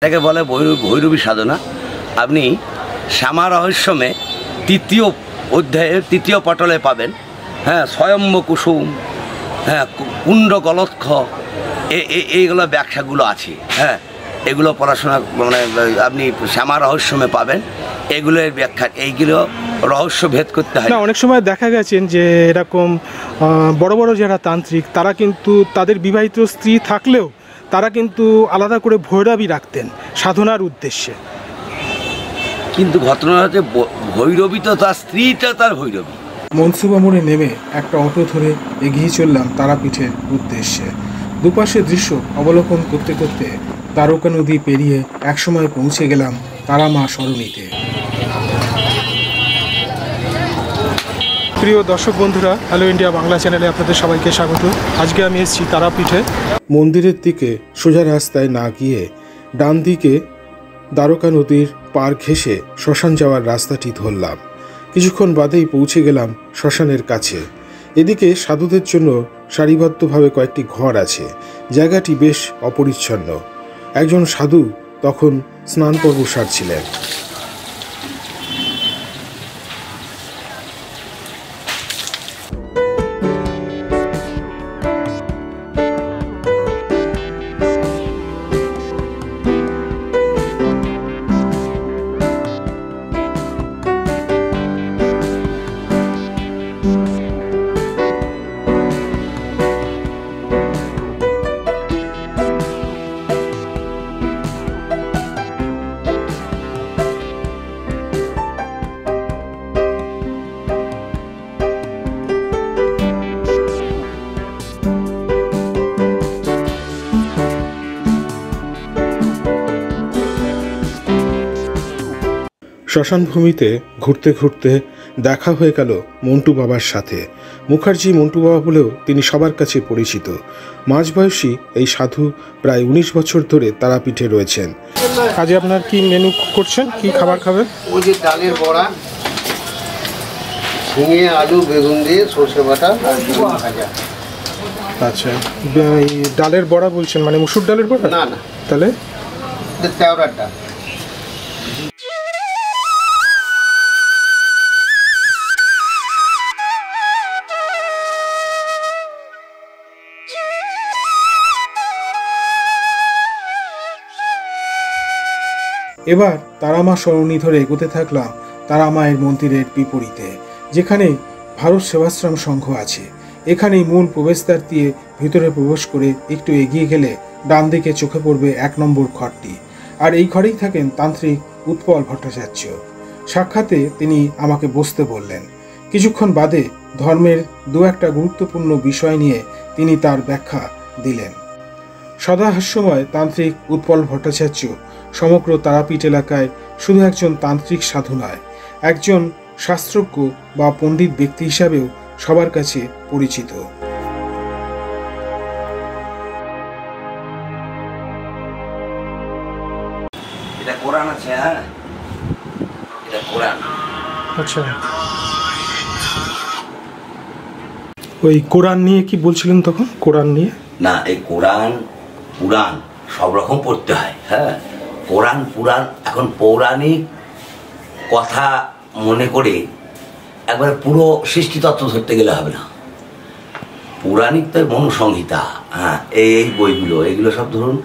এটাকে বলে ভৈরবী সাধনা। আপনি শ্যামা রহস্যমে ৩য় অধ্যায়ের ৩য় পটলে পাবেন। হ্যাঁ, স্বয়ম্ভ কুসুম, হ্যাঁ, কুণ্ড গলৎখ, এইগুলো ব্যাখ্যাগুলো আছে। হ্যাঁ, এগুলো পড়াশোনা মানে আপনি শ্যামা রহস্যমে পাবেন। এগুলোর ব্যাখ্যা, এইগুলো রহস্য ভেদ করতে হয়। না, অনেক সময় দেখা গেছেন যে এরকম বড় বড় যারা তান্ত্রিক তারা কিন্তু তাদের বিবাহিত স্ত্রী থাকলেও তারা কিন্তু আলাদা করে ভৈরবী রাখতেন সাধনার উদ্দেশ্যে। কিন্তু ঘটনা হচ্ছে ভৈরবী তো তার স্ত্রীটা তার ভৈরবী। মনসুবা মোড়ে নেমে একটা অটো ধরে এগিয়ে চললাম তারাপীঠের উদ্দেশ্যে। দুপাশে দৃশ্য অবলোকন করতে করতে দ্বারকা নদী পেরিয়ে একসময় পৌঁছে গেলাম তারা মা সরণীতে। প্রিয় দর্শক বন্ধুরা, হ্যালো ইন্ডিয়া বাংলা চ্যানেলে আপনাদের সবাইকে স্বাগত। আজকে আমি এসেছি তারাপীঠে। মন্দিরের দিকে সোজা রাস্তায় না গিয়ে ডান দিকে দ্বারকা নদীর পার ঘেঁষে শ্মশান যাওয়ার রাস্তাটি ধরলাম। কিছুক্ষণ বাদেই পৌঁছে গেলাম শ্মশানের কাছে। এদিকে সাধুদের জন্য সারিবদ্ধভাবে কয়েকটি ঘর আছে। জায়গাটি বেশ অপরিচ্ছন্ন। একজন সাধু তখন স্নান পর্ব সারছিলেন। শ্মশানভূমিতে ঘুরতে ঘুরতে দেখা হয়ে গেল মন্টু বাবার সাথে। মুখার্জি মন্টু বাবা বলেও তিনি সবার কাছে পরিচিত। মাঝবয়সী এই সাধু প্রায় 19 বছর ধরে তারাপীঠে রয়েছেন। আজ আপনার কি মেনু করছেন, কি খাবার খাবেন? ওই যে ডালের বড়া, ঝিঙে আলু বেগুন দিয়ে সর্ষে বাটা আর বেগুন ভাজা। আচ্ছা, ডালের বড়া বলছেন মানে মুসুর ডালের বড়া? না না, তাহলে তেওড়ার ডাল। এবার তারামা সরণী ধরে এগোতে থাকলাম তারা মায়ের মন্দিরের বিপরীতে, যেখানে ভারত সেবাশ্রম সংঘ আছে। এখানেই মূল প্রবেশদ্বার দিয়ে ভিতরে প্রবেশ করে একটু এগিয়ে গেলে ডান দিকে চোখে পড়বে 1 নম্বর ঘরটি। আর এই ঘরেই থাকেন তান্ত্রিক উৎপল ভট্টাচার্য। সাক্ষাতে তিনি আমাকে বসতে বললেন। কিছুক্ষণ বাদে ধর্মের দু একটা গুরুত্বপূর্ণ বিষয় নিয়ে তিনি তার ব্যাখ্যা দিলেন। সদা হাস্যময় তান্ত্রিক উৎপল ভট্টাচার্য সমগ্র তারাপীঠ এলাকায় শুধু একজন তান্ত্রিক সাধু নয়, একজন শাস্ত্রজ্ঞ বা পণ্ডিত ব্যক্তি হিসাবেও সবার কাছে পরিচিত। এটা কোরআন আছে। হ্যাঁ, এটা কোরআন। আচ্ছা, ওই কোরআন নিয়ে কি বলছিলেন তখন? কোরআন নিয়ে না, এই কোরআন পুরাণ সব রকম পড়তে হয়। হ্যাঁ, কোরআন পুরাণ এখন পৌরাণিক কথা মনে করে একবার পুরো সৃষ্টিতত্ত্ব ধরতে গেলে হবে না। পৌরাণিক তো মনুসংহিতা, হ্যাঁ, এই বইগুলো, এগুলো সব ধরুন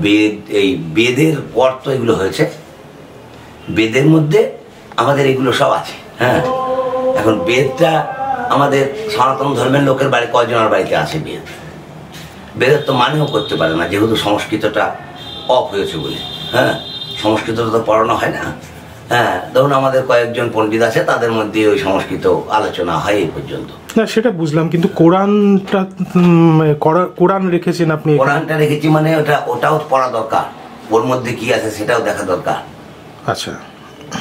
বেদ, এই বেদের পর তো এগুলো হয়েছে। বেদের মধ্যে আমাদের এগুলো সব আছে। হ্যাঁ, এখন বেদটা আমাদের সনাতন ধর্মের লোকের বাড়ি কয়জনের বাড়িতে আছে বেদ? বেদের তো মানেও করতে পারে না, যেহেতু সংস্কৃতটা অফ হয়েছে বলে। হ্যাঁ, সংস্কৃতটা তো পড়ানো হয় না। হ্যাঁ, ধরুন আমাদের কয়েকজন পণ্ডিত আছে, তাদের মধ্যে ওই সংস্কৃত আলোচনা হয় এই পর্যন্ত। না, সেটা বুঝলাম, কিন্তু কোরআনটা কোরআন রেখেছেন আপনি? কোরআনটা রেখেছি মানে ওটাও পড়া দরকার, ওর মধ্যে কি আছে সেটাও দেখা দরকার। আচ্ছা,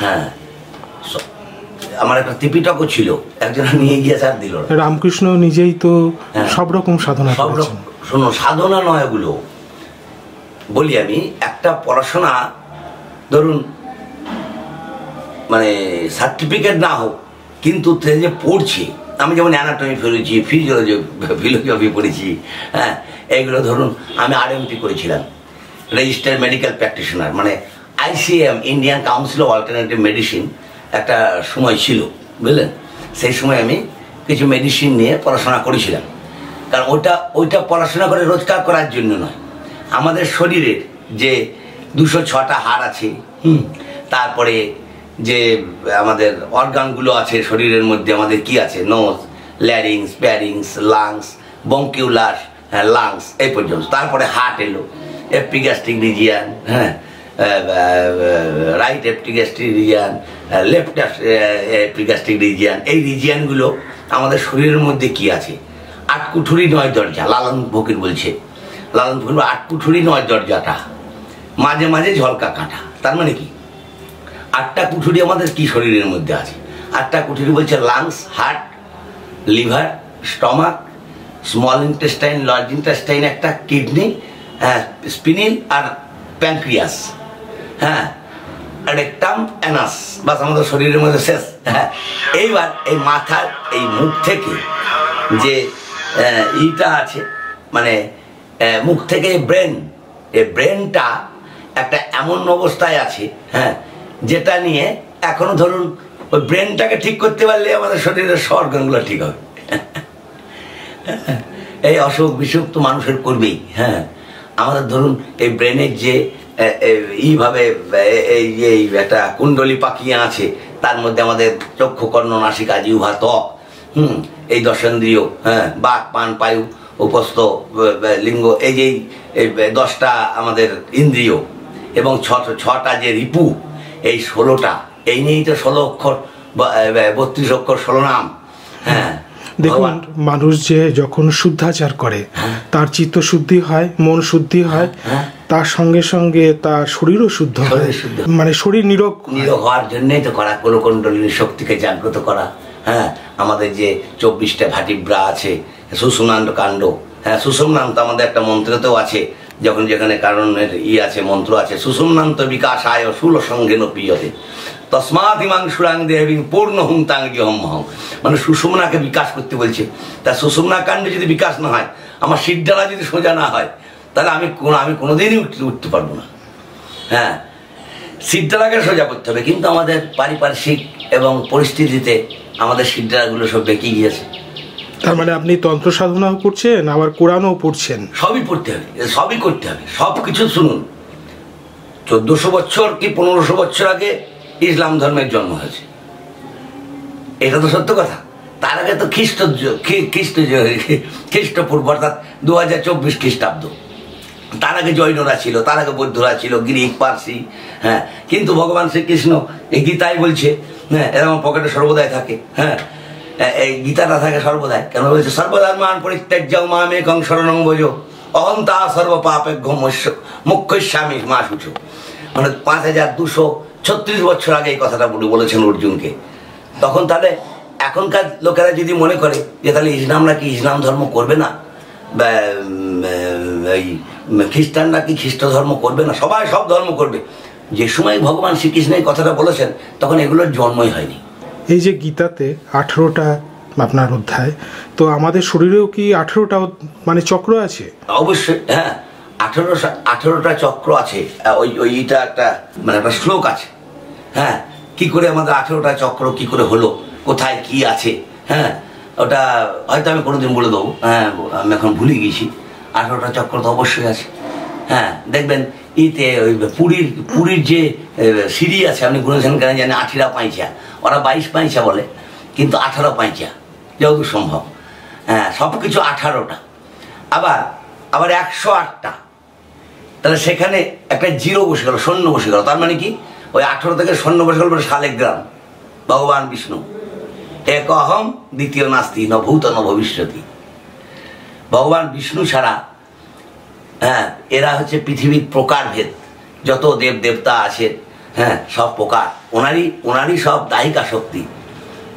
হ্যাঁ, আমার একটা ত্রিপিটকও ছিল, একজন নিয়ে গিয়ে আর দিল। রামকৃষ্ণ নিজেই তো সব রকম সাধনা করেছেন। শোনো, সাধনা নয় এগুলো, বলি আমি একটা পড়াশোনা, ধরুন মানে সার্টিফিকেট না হোক, কিন্তু যে পড়ছি, আমি যেমন অ্যানাটমি পড়েছি, ফিজিওলজি পড়েছি। হ্যাঁ, এইগুলো ধরুন আমি RMT করেছিলাম, রেজিস্টার্ড মেডিকেল প্র্যাকটিশনার, মানে ICM, Indian council of alternative medicine একটা সময় ছিল, বুঝলেন? সেই সময় আমি কিছু মেডিসিন নিয়ে পড়াশোনা করেছিলাম। কারণ ওইটা পড়াশোনা করে রোজগার করার জন্য নয়, আমাদের শরীরের যে 206টা হাড় আছে, তারপরে যে আমাদের অর্গানগুলো আছে শরীরের মধ্যে, আমাদের কি আছে, নোজ, ল্যারিংস, প্যারিংস, লাংস, বঙ্কিউলার লাংস, এই পর্যন্ত। তারপরে হার্ট এলো, এপিগ্যাস্ট্রিক রিজিয়ান, হ্যাঁ, right epigastric region, left epigastric region. এই রিজিয়ানগুলো আমাদের শরীরের মধ্যে কি আছে, 8 কুঠুরি 9 দরজা। লালন ফকির বলছে, লালন ফকির 8 কুঠুরি 9 দরজাটা, মাঝে মাঝে ঝলকা কাঁটা। তার মানে কি 8টা কুঠুরি আমাদের কি শরীরের মধ্যে আছে? 8টা কুঠুরি বলছে lungs, heart, liver, stomach, small intestine, large intestine, একটা কিডনি, স্পিনিল আর প্যানক্রিয়াস, হ্যাঁ, রেকটাম, অ্যানাস, বাস আমাদের শরীরের মধ্যে শেষ। হ্যাঁ, এইবার এই মাথার এই মুখ থেকে যে ইটা আছে, মানে মুখ থেকে ব্রেন, এই ব্রেনটা একটা এমন অবস্থায় আছে, হ্যাঁ, যেটা নিয়ে এখনো ধরুন ওই ব্রেনটাকে ঠিক করতে পারলে আমাদের শরীরের অর্গানগুলো ঠিক হবে। এই অসুখ বিসুখ তো মানুষের করবেই। হ্যাঁ, আমাদের ধরুন এই ব্রেনের যে এইভাবে এই একটা কুণ্ডলী পাকিয়ে আছে, তার মধ্যে আমাদের চক্ষু, কর্ণ, নাসিকা, জিহ্বা, ত্বক, এই দশেন্দ্রিয়, হ্যাঁ, বাক, পান, পায়ু, উপস্থ, লিঙ্গ, এই যে 10টা আমাদের ইন্দ্রিয় এবং 6টা যে রিপু, এই 16টা, এই নিয়েই তো 16 অক্ষর, 32 অক্ষর, 16 নাম। হ্যাঁ, দেখুন, মানুষ যে যখন শুদ্ধাচার করে তার চিত্ত শুদ্ধি হয়, মন শুদ্ধি হয়, তার সঙ্গে সঙ্গে তার শরীরও শুদ্ধ হয়, মানে শরীর নিরোগ হওয়ার জন্যই তো করা, কোলকুণ্ডলিনী শক্তিকে জাগ্রত করা। হ্যাঁ, আমাদের যে 24টা ভাটিব্রা আছে, সুষুম্নান্ত কাণ্ড, হ্যাঁ, সুষুম্নান্ত আমাদের একটা মন্ত্রতেও আছে, যখন যেখানে কারণের আছে, মন্ত্র আছে, সুষুম্নান্ত বিকাশায় শূল সঙ্গে নপিয়তে তসমাৎ ইমাং সুরাং দেহিং পূর্ণ হুং তাং গৃহম মহং। মানে সুষুম্নাকে বিকাশ করতে বলছে। তা সুষুম্না কাণ্ডে যদি বিকাশ না হয়, আমার শিরডালা যদি সোজা না হয়, তাহলে আমি কোনোদিনই উঠতে পারবো না। হ্যাঁ, শিরডালাকে সোজা করতে হবে, কিন্তু আমাদের পারিপার্শ্বিক এবং পরিস্থিতিতে আমাদের শিরডালাগুলো সব বেঁকে গিয়েছে। তার মানে আপনি তন্ত্র সাধনাও করছেন, আবার কোরআনও পড়ছেন। সবই পড়তে হবে, সবই করতে হবে, সব কিছু। শুনুন, 1400 বছর কি 1500 বছর আগে ইসলাম ধর্মের জন্ম হয়েছে, এটা তো সত্য কথা। তার আগে তো খ্রিস্টপূর্ব, অর্থাৎ 2024 খ্রিস্টাব্দ। তার আগে জৈনরা ছিল, তার আগে বৌদ্ধরা ছিল, গ্রিক, পার্সি। হ্যাঁ, কিন্তু ভগবান শ্রীকৃষ্ণ এই গীতায় বলছে, হ্যাঁ, এরকম পকেটে সর্বদাই থাকে। হ্যাঁ, এই গীতাটা থাকে সর্বদাই। কেন বলছে? সর্বধর্মান পরিত্যাজ্য মামেকং শরণং ভজ অহং তা সর্বপাপেভ্যো মোক্ষয়িষ্যামি মা শুচি। মানে 5236 বছর আগে এই কথাটা বলেছেন অর্জুনকে। তখন তাহলে এখনকার লোকেরা যদি মনে করে যে তাহলে ইসলামরা কি ইসলাম ধর্ম করবে না, বা এই খ্রিস্টানরা কি খ্রিস্ট ধর্ম করবে না, সবাই সব ধর্ম করবে। যে সময় ভগবান শ্রীকৃষ্ণ এই কথাটা বলেছেন, তখন এগুলোর জন্মই হয়নি। এই যে গীতাতে 18টা আপনার অধ্যায়, তো আমাদের শরীরেও কি 18টা মানে চক্র আছে? অবশ্যই, হ্যাঁ, 18টা চক্র আছে। ওইটা একটা মানে একটা শ্লোক আছে। হ্যাঁ, কি করে আমাদের 18টা চক্র কি করে হলো, কোথায় কি আছে, হ্যাঁ, ওটা হয়তো আমি কোনোদিন বলে দেবো। হ্যাঁ, আমি এখন ভুলে গেছি। 18টা চক্র তো অবশ্যই আছে। হ্যাঁ, দেখবেন ইতে ওই পুরীর যে সিঁড়ি আছে, আপনি গুনেছেন কেন জানেন? 18 পাঁইচা, ওরা 22 পাঁইচা বলে, কিন্তু 18 পাঁইচা যতদূর সম্ভব। হ্যাঁ, সব কিছু 18টা। আবার 108টা। তাহলে সেখানে একটা জিরো বসে গেল, শূন্য বসে গেল। তার মানে কি, ওই 18 থেকে শূন্য বসে গেল শালিগ্রাম, ভগবান বিষ্ণু। এক অহম, দ্বিতীয় নাস্তি, ন ভূত ন ভবিষ্যতি। ভগবান বিষ্ণু ছাড়া, হ্যাঁ, এরা হচ্ছে পৃথিবীর প্রকারভেদ, যত দেব দেবতা আছে, হ্যাঁ, সব প্রকার ওনারই সব দায়িকা শক্তি।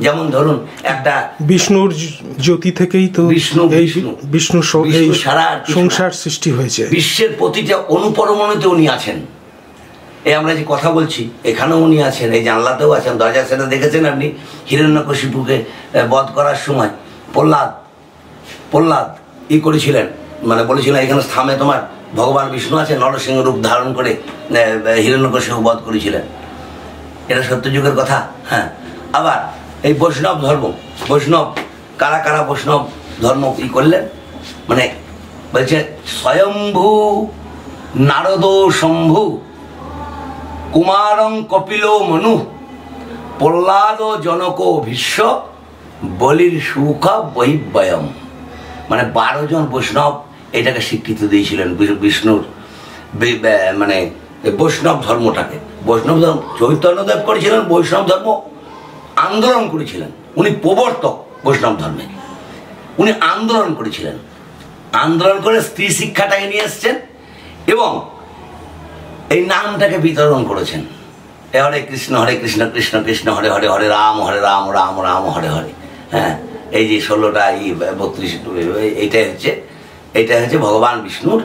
যেমন ধরুন একটা বিষ্ণুর জ্যোতি থেকেই তো বিষ্ণু সারা সংসার সৃষ্টি হয়েছে। বিশ্বের প্রতিটা অনুপরমাণুতে উনি আছেন। এই আমরা যে কথা বলছি, এখানেও উনি আছেন, এই জানলাতেও আছেন, দরজার সাথে দেখেছেন আপনি হিরণ্যকশিপুকে বধ করার সময় প্রহ্লাদ করেছিলেন, মানে বলেছিলেন এখানে থামে তোমার ভগবান বিষ্ণু আছে নরসিংহ রূপ ধারণ করে হিরণ্যকশিপু বধ করেছিলেন, এটা সত্যযুগের কথা। হ্যাঁ, আবার এই বৈষ্ণব ধর্ম, বৈষ্ণব কারা কারা বৈষ্ণব ধর্ম কি করলেন, মানে বলছে স্বয়ম্ভু নারদ শম্ভু কুমারং কপিল মনু প্রহ্লাদ জনক ভীষ্ম বলির সুখ বহিবয়ম, মানে 12 জন বৈষ্ণব এটাকে স্বীকৃতি দিয়েছিলেন বিষ্ণুর মানে বৈষ্ণব ধর্মটাকে। বৈষ্ণব ধর্ম চৈতন্যদেব করেছিলেন, বৈষ্ণব ধর্ম আন্দোলন করেছিলেন, উনি প্রবর্তক বৈষ্ণব ধর্মে, উনি আন্দোলন করেছিলেন, আন্দোলন করে স্ত্রী শিক্ষাটাকে নিয়ে এসছেন এবং এই নামটাকে বিতরণ করেছেন। হরে কৃষ্ণ কৃষ্ণ কৃষ্ণ হরে হরে, হরে রাম রাম রাম হরে হরে। হ্যাঁ, এই যে 16টা 32 এইটাই হচ্ছে ভগবান বিষ্ণুর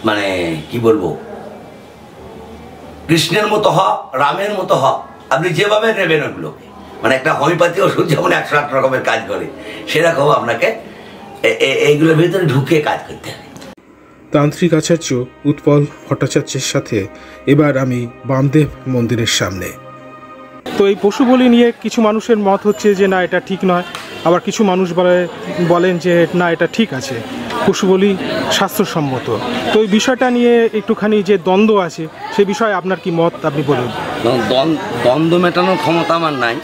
মানে কি বলবো, কৃষ্ণের মতো হ, রামের মতো হ, আপনি যেভাবে নেবেন ওগুলোকে, মানে একটা হোমিওপ্যাথি ওষুধ যেমন 108 রকমের কাজ করে, সেরকম আপনাকে এইগুলোর ভিতরে ঢুকে কাজ করতে হবে। তান্ত্রিক আচার্য উৎপল ভট্টাচার্যের সাথে এবার আমি বামদেব মন্দিরের সামনে। তো এই পশু বলি নিয়ে কিছু মানুষের মত হচ্ছে যে না এটা ঠিক নয়, আবার কিছু মানুষ বলেন যে না এটা ঠিক আছে, পশু বলি স্বাস্থ্যসম্মত। তো এই বিষয়টা নিয়ে একটুখানি যে দ্বন্দ্ব আছে সে বিষয়ে আপনার কি মত, আপনি বলুন। দ্বন্দ্ব মেটানোর ক্ষমতা আমার নাই,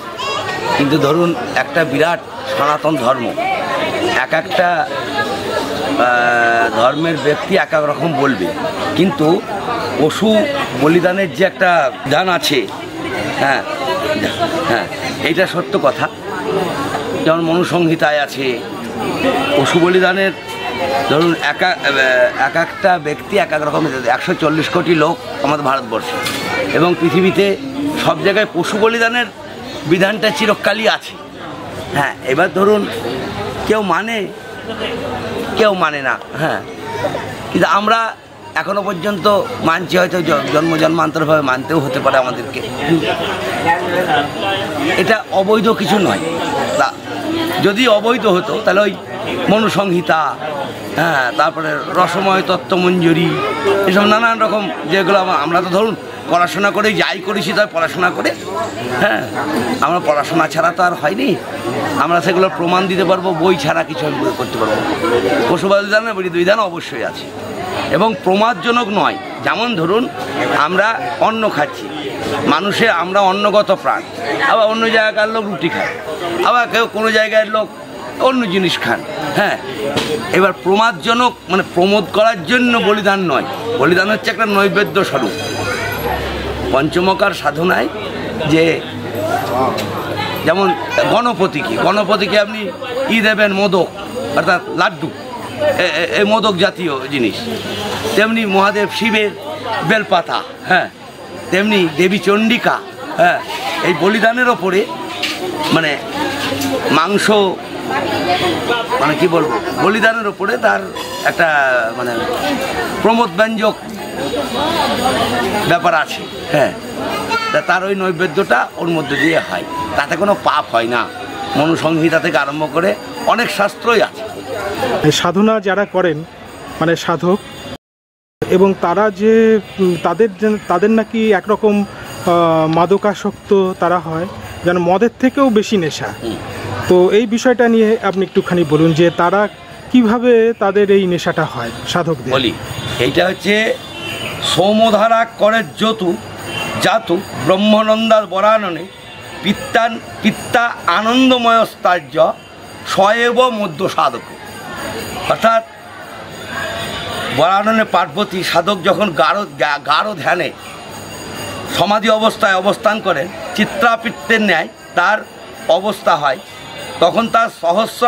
কিন্তু ধরুন একটা বিরাট সনাতন ধর্ম, একটা ধর্মের ব্যক্তি এক এক রকম বলবে, কিন্তু পশু বলিদানের যে একটা বিধান আছে, হ্যাঁ হ্যাঁ এইটা সত্য কথা। যেমন মনুসংহিতায় আছে পশু বলিদানের, ধরুন একটা ব্যক্তি এক এক রকমের, 140 কোটি লোক আমাদের ভারতবর্ষে এবং পৃথিবীতে সব জায়গায় পশু বলিদানের বিধানটা চিরকালই আছে। হ্যাঁ, এবার ধরুন কেউ মানে কেউ মানে না, হ্যাঁ, কিন্তু আমরা এখনো পর্যন্ত মানছি, হয়তো জন্মান্তরভাবে মানতেও হতে পারে আমাদেরকে। এটা অবৈধ কিছু নয়, যদি অবৈধ হতো তাহলে ওই মনুসংহিতা, হ্যাঁ, তারপরে রসময় তত্ত্বমঞ্জরি, এসব নানান রকম যেগুলো আমরা তো ধরুন পড়াশোনা করে যাই করেছি, তাই পড়াশোনা করে, হ্যাঁ, আমরা পড়াশোনা ছাড়া তো আর হয়নি, আমরা সেগুলো প্রমাণ দিতে পারবো, বই ছাড়া কিছু আমি করতে পারবো। পশু বলিদানের বিধান অবশ্যই আছে এবং প্রমাদজনক নয়। যেমন ধরুন আমরা অন্ন খাচ্ছি, মানুষের আমরা অন্নগত প্রাণ, আবার অন্য জায়গার লোক রুটি খায়, আবার কেউ কোনো জায়গার লোক অন্য জিনিস খান। হ্যাঁ, এবার প্রমাদজনক মানে প্রমোদ করার জন্য বলিদান নয়, বলিদান হচ্ছে একটা নৈবেদ্য স্বরূপ। পঞ্চমকার সাধনায় যে যেমন গণপতিকে আপনি কি দেবেন, মোদক অর্থাৎ লাড্ডু, এই মোদক জাতীয় জিনিস, তেমনি মহাদেব শিবের বেলপাতা, হ্যাঁ, তেমনি দেবী চণ্ডিকা, হ্যাঁ, এই বলিদানের ওপরে মানে মাংস মানে কি বলবো, বলিদানের ওপরে তার একটা মানে প্রমোদব্যঞ্জক ব্যাপার আছে। হ্যাঁ, তার ওই নৈবেদ্যটা ওর মধ্যে দিয়ে হয়, তাতে কোনো পাপ হয় না। মনুসংহিতা থেকে আরম্ভ করে অনেক শাস্ত্রই আছে। সাধনা যারা করেন মানে সাধক, এবং তারা যে তাদের নাকি একরকম মাদকাসক্ত তারা হয়, যেন মদের থেকেও বেশি নেশা। তো এই বিষয়টা নিয়ে আপনি একটুখানি বলুন যে তারা কিভাবে তাদের এই নেশাটা হয় সাধকদের। বলি, এইটা হচ্ছে সৌমধারা করে জাতু ব্রহ্মানন্দার বরাননে পিত্তা আনন্দময় স্তার্য স্বয়েব মধ্য সাধক। অর্থাৎ বরাননে পার্বতী সাধক যখন গাঢ় ধ্যানে সমাধি অবস্থায় অবস্থান করেন, চিত্রাপিত্তের ন্যায় তার অবস্থা হয়, তখন তার সহস্র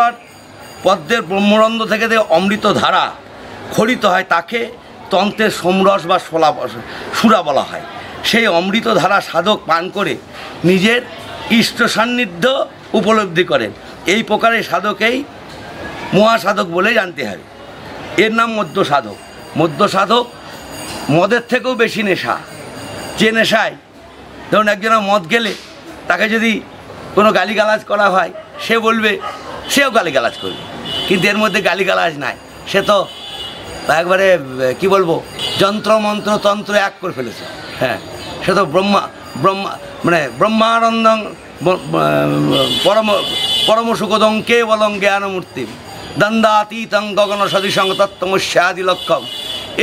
পদ্মের ব্রহ্মরন্ধ্র থেকে অমৃত ধারা খরিত হয়, তাকে তন্ত্রের সোমরস বা সুরা বলা হয়। সেই অমৃত ধারা সাধক পান করে নিজের ইষ্ট সান্নিধ্য উপলব্ধি করেন। এই প্রকারে সাধকেই মহাসাধক বলে জানতে হবে। এর নাম মধ্য সাধক। মধ্য সাধক মদের থেকেও বেশি নেশা, যে নেশায় ধরুন একজনের মদ গেলে তাকে যদি কোনো গালিগালাজ করা হয়, সে বলবে, সেও গালিগালাজ করবে, কিন্তু এর মধ্যে গালিগালাজ নাই, সে তো একবারে কি বলবো, যন্ত্র মন্ত্র তন্ত্র এক করে ফেলেছে। হ্যাঁ, সে তো মানে ব্রহ্মানন্দং পরম পরম সুখদং কেবলং জ্ঞানমূর্তি দন্দাতীতং গগন সদৃশং তত্ত্বমস্যাদি লক্ষ্যম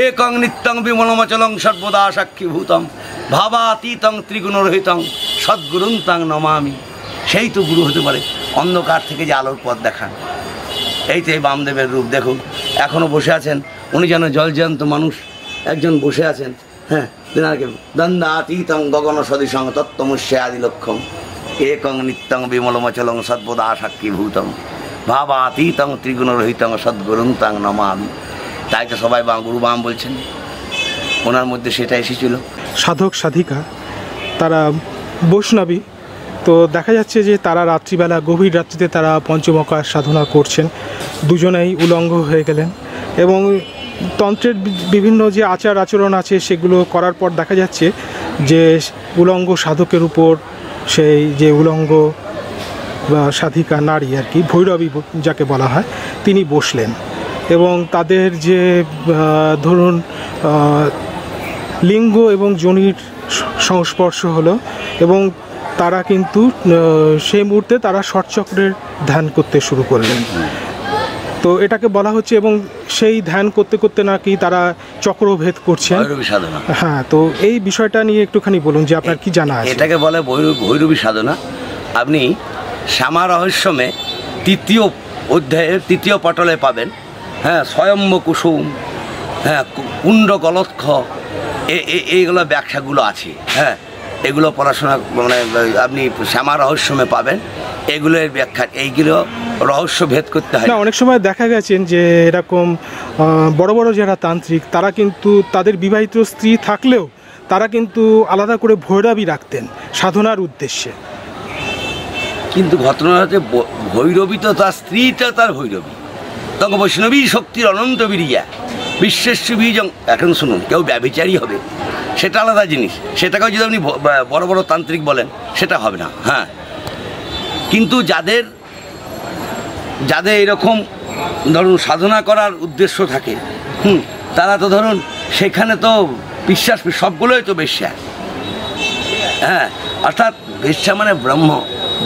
একং নিত্যং বিমলমচলং সর্বদা সাক্ষীভূতম ভাবাতীতং ত্রিগুণরহিতং সদ্গুরুং তং নমামি। সেই তো গুরু হতে পারে, অন্ধকার থেকে যে আলোর পথ দেখান। এই তো এই বামদেবের রূপ দেখুন, এখনও বসে আছেন, উনি যেন জলজ্যান্ত মানুষ একজন বসে আছেন। হ্যাঁ, দন্দাতীতং গগন সদৃশং তত্ত্বমস্যাদি লক্ষ্যম একং নিত্যং বিমলমচলং সর্বদা সাক্ষীভূতম ভাবাতীতং ত্রিগুণরহিতং সদ্গুরুং তং নমামি। তাই তো সবাই গুরু বাম বলছেন, ওনার মধ্যে সেটা এসেছিল। সাধক সাধিকা তারা বৈষ্ণবী, তো দেখা যাচ্ছে যে তারা রাত্রিবেলা গভীর রাত্রিতে তারা পঞ্চমকার সাধনা করছেন, দুজনেই উলঙ্গ হয়ে গেলেন এবং তন্ত্রের বিভিন্ন যে আচার আচরণ আছে সেগুলো করার পর দেখা যাচ্ছে যে উলঙ্গ সাধকের উপর সেই যে উলঙ্গ বা সাধিকা নারী আর কি, ভৈরবী যাকে বলা হয়, তিনি বসলেন এবং তাদের যে ধরুন লিঙ্গ এবং যোনির সংস্পর্শ হলো এবং তারা কিন্তু সেই মুহূর্তে তারা ষটচক্রের ধ্যান করতে শুরু করলেন। তো এটাকে বলা হচ্ছে এবং সেই ধ্যান করতে করতে নাকি তারা চক্রভেদ করছেন। হ্যাঁ, তো এই বিষয়টা নিয়ে একটুখানি বলুন যে আপনার কি জানা আছে। এটাকে বলে ভৈরবী সাধনা। আপনি শ্যামা রহস্যমে 3য় অধ্যায়ের 3য় পটলে পাবেন। হ্যাঁ, স্বয়ম্ভ কুসুম, হ্যাঁ, কুণ্ড গলৎখ, এইগুলো ব্যাখ্যাগুলো আছে। হ্যাঁ, এগুলো পড়াশোনা মানে আপনি শ্যামা রহস্যমে পাবেন, এগুলোর ব্যাখ্যা, এইগুলো রহস্য ভেদ করতে হয়। না, অনেক সময় দেখা গেছেন যে এরকম বড় বড় যারা তান্ত্রিক তারা কিন্তু তাদের বিবাহিত স্ত্রী থাকলেও তারা কিন্তু আলাদা করে ভৈরবী রাখতেন সাধনার উদ্দেশ্যে। কিন্তু ঘটনা হচ্ছে ভৈরবী তো তার স্ত্রীটা তার ভৈরবী, তখন বৈষ্ণবী শক্তির অনন্ত বিরিয়া বিশ্বেশ্ব বীজং। এখন শুনুন, কেউ ব্যভিচারী হবে সেটা আলাদা জিনিস, সেটাকেও যদি আপনি বড় বড় তান্ত্রিক বলেন সেটা হবে না। হ্যাঁ, কিন্তু যাদের এরকম ধরুন সাধনা করার উদ্দেশ্য থাকে, তারা তো ধরুন সেখানে তো বিশ্বাস সবগুলোই তো বেশ্যা। হ্যাঁ, অর্থাৎ বেশ্যা মানে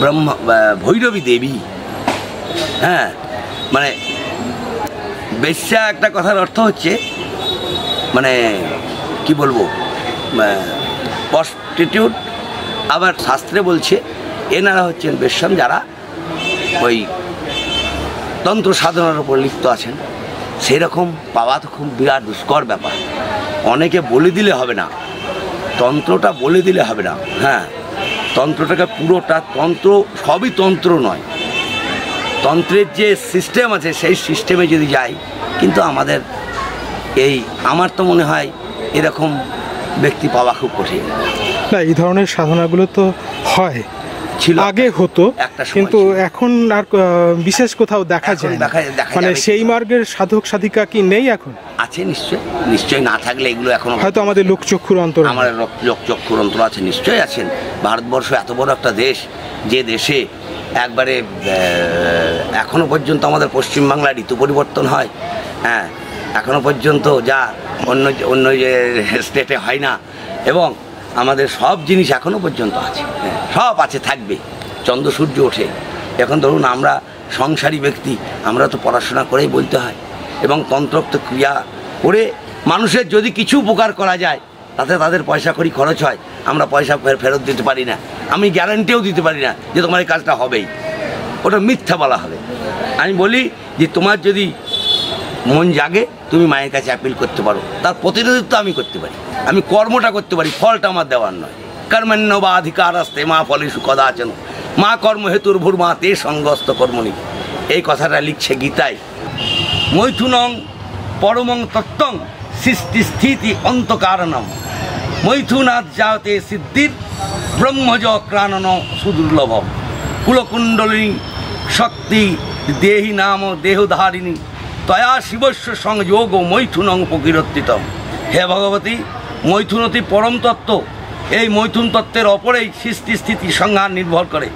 ব্রহ্ম ভৈরবী দেবী। হ্যাঁ, মানে বেশ্যা একটা কথার অর্থ হচ্ছে মানে কি বলবো, প্রস্টিটিউট। আবার শাস্ত্রে বলছে এনারা হচ্ছেন বেশ্যাম যারা ওই তন্ত্র সাধনার উপর লিপ্ত আছেন। সেই রকম পাওয়া তো খুব বিরাট দুষ্কর ব্যাপার। অনেকে বলে দিলে হবে না, তন্ত্রটা বলে দিলে হবে না। হ্যাঁ, তন্ত্রটাকে পুরোটা, তন্ত্র সবই তন্ত্র নয়, তন্ত্রের যে সিস্টেম আছে সেই সিস্টেমে যদি যাই, কিন্তু আমাদের আমার তো মনে হয় এরকম ব্যক্তি পাওয়া খুব কঠিন। না, এই ধরনের সাধনাগুলো তো হয়, ছিল আগে হতো, কিন্তু এখন আর বিশেষ কোথাও দেখা যায় না। মানে সেই মার্গের সাধক সাধিকা কি নেই এখন? আছে, নিশ্চয়ই না থাকলে এগুলো এখন হয়তো আমাদের লোকচক্ষুর অন্তর, আমাদের লোকচক্ষুর অন্তর আছে, নিশ্চয়ই আছেন। ভারতবর্ষ এত বড় একটা দেশ, যে দেশে একবারে এখনো পর্যন্ত আমাদের পশ্চিমবাংলার ঋতু পরিবর্তন হয়। হ্যাঁ, এখনো পর্যন্ত যা অন্য যে স্টেটে হয় না, এবং আমাদের সব জিনিস এখনো পর্যন্ত আছে। হ্যাঁ, সব আছে, থাকবে। চন্দ্র সূর্য ওঠে। এখন ধরুন আমরা সংসারী ব্যক্তি, আমরা তো পড়াশোনা করেই বলতে হয়, এবং তন্ত্রোক্ত ক্রিয়া করে মানুষের যদি কিছু উপকার করা যায়, তাতে তাদের পয়সা কড়ি খরচ হয়, আমরা পয়সা ফেরত দিতে পারি না, আমি গ্যারান্টিও দিতে পারি না যে তোমার এই কাজটা হবেই। ওটা মিথ্যা বলা হবে। আমি বলি যে তোমার যদি মন জাগে, তুমি মায়ের কাছে অ্যাপিল করতে পারো, তার প্রতিনিধিত্ব আমি করতে পারি, আমি কর্মটা করতে পারি, ফলটা আমার দেওয়ার নয়। কর্মণ্য বা অধিকার আসতে মা ফলেষু কদাচন মা কর্ম হেতুর ভূর্মা তে সঙ্গস্ত কর্মণি। এই কথাটা লিখছে গীতায়। মৈথুনং পরমং তত্ত্বং সৃষ্টি স্থিতি অন্তকারণম মৈথুনাথ যাতে সিদ্ধির ব্রহ্মজ ক্রাণন সুদুর্লভম কুলকুণ্ডলিনী শক্তি দেহি নাম দেহধারিণী তয়া শিবস্য সংযোগ মৈথুনং প্রকীর্তিতম। হে ভগবতী, মৈথুনতি পরম তত্ত্ব। এই মৈথুন তত্ত্বের ওপরেই সৃষ্টি স্থিতি সংহার নির্ভর করে।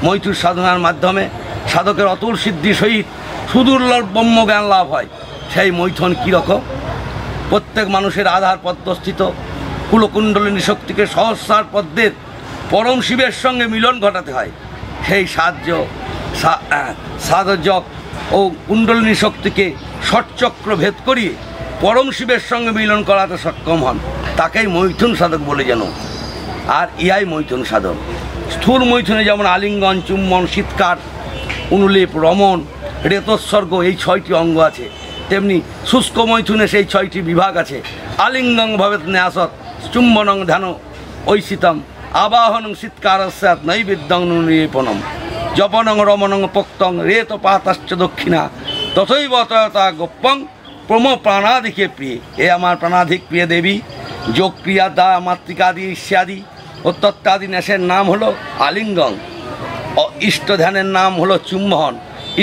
মৈথুন সাধনার মাধ্যমে সাধকের অতুল সিদ্ধি সহিত সুদুর্লভ ব্রহ্মজ্ঞান লাভ হয়। সেই মৈথুন কীরকম? প্রত্যেক মানুষের আধার পদ্মস্থিত কুলকুণ্ডলিনী শক্তিকে সহস্রার পদ্মের পরম শিবের সঙ্গে মিলন ঘটাতে হয়। সেই সাধক ও কুণ্ডলিনী শক্তিকে ষটচক্র ভেদ করিয়ে পরম শিবের সঙ্গে মিলন করাতে সক্ষম হন, তাকেই মৈথুন সাধক বলে যেন। আর ইহাই মৈথুন সাধক। স্থূল মৈথুনে যেমন আলিঙ্গন, চুম্বন, শীতকার, অনুলেপ, রমণ, রেতোৎসর্গ এই 6টি অঙ্গ আছে, তেমনি শুষ্ক মৈথুনে সেই 6টি বিভাগ আছে। আলিঙ্গং ভবেত ন্যাসৎ, চুম্বনং ধ্যান ঐশিতম, আবাহনং শীতকারস্যাৎ নৈবেদ্যং নুনিপনম, জপনং রমণং পোক্তং রেত পাতাশ্চ দক্ষিণা, তথৈব তয়তা গোপ্যং প্রম প্রাণাধিকে প্রিয়। এ আমার প্রাণাধিক প্রিয় দেবী। যোগ ক্রিয়া দা মাতৃকাদি ইত্যাদি ও তত্ত্বাদি ন্যাসের নাম হলো আলিঙ্গন, ইষ্ট ধ্যানের নাম হলো চুম্বন,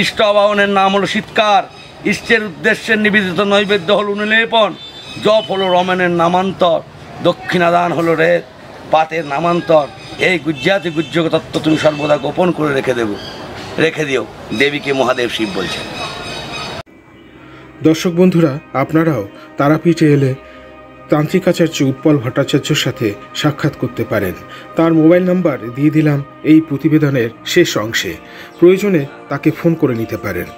ইষ্ট আবাহনের নাম হলো শীতকার, ইষ্টের উদ্দেশ্যে নিবেদিত নৈবেদ্য হলো অনুলেপন, জপ হলো রমণের নামান্তর, দক্ষিণাদান হলো রেত পাতের নামান্তর। এই গুজ্জাতি গুজ্জক তত্ত্ব তুমি সর্বদা গোপন করে রেখে দিও। দেবীকে মহাদেব শিব বলছেন। দর্শক বন্ধুরা, আপনারাও তারাপীঠে এলে তান্ত্রিকাচার্য উৎপল ভট্টাচার্যের সাথে সাক্ষাৎ করতে পারেন। তার মোবাইল নাম্বার দিয়ে দিলাম এই প্রতিবেদনের শেষ অংশে, প্রয়োজনে তাকে ফোন করে নিতে পারেন।